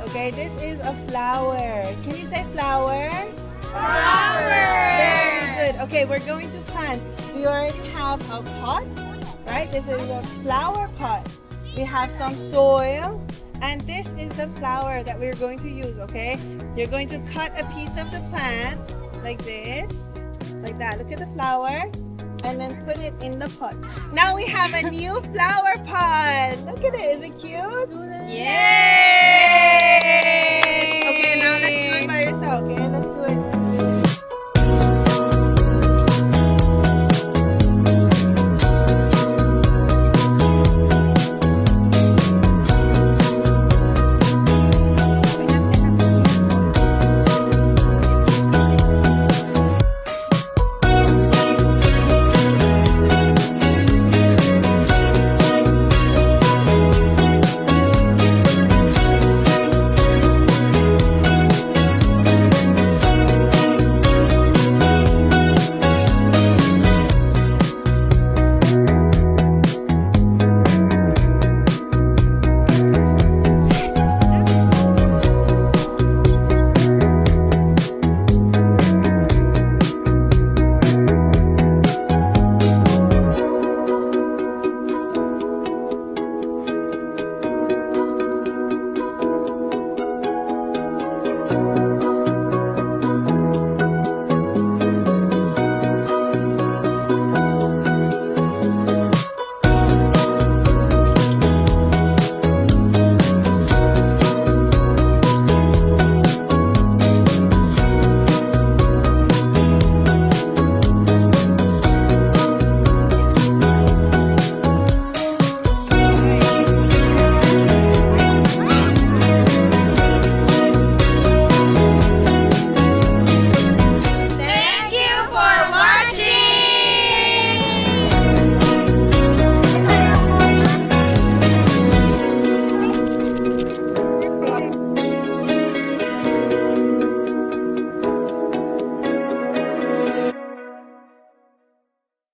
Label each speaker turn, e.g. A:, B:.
A: Okay, this is a flower. Can you say flower?
B: Flower.
A: Very good. Okay, we're going to plant. We already have a pot, right? This is a flower pot. We have some soil, and this is the flower that we're going to use, okay? You're going to cut a piece of the plant like this, like that. Look at the flower, and then put it in the pot. Now we have a new flower pot. Look at it. Is it cute?
B: Yay!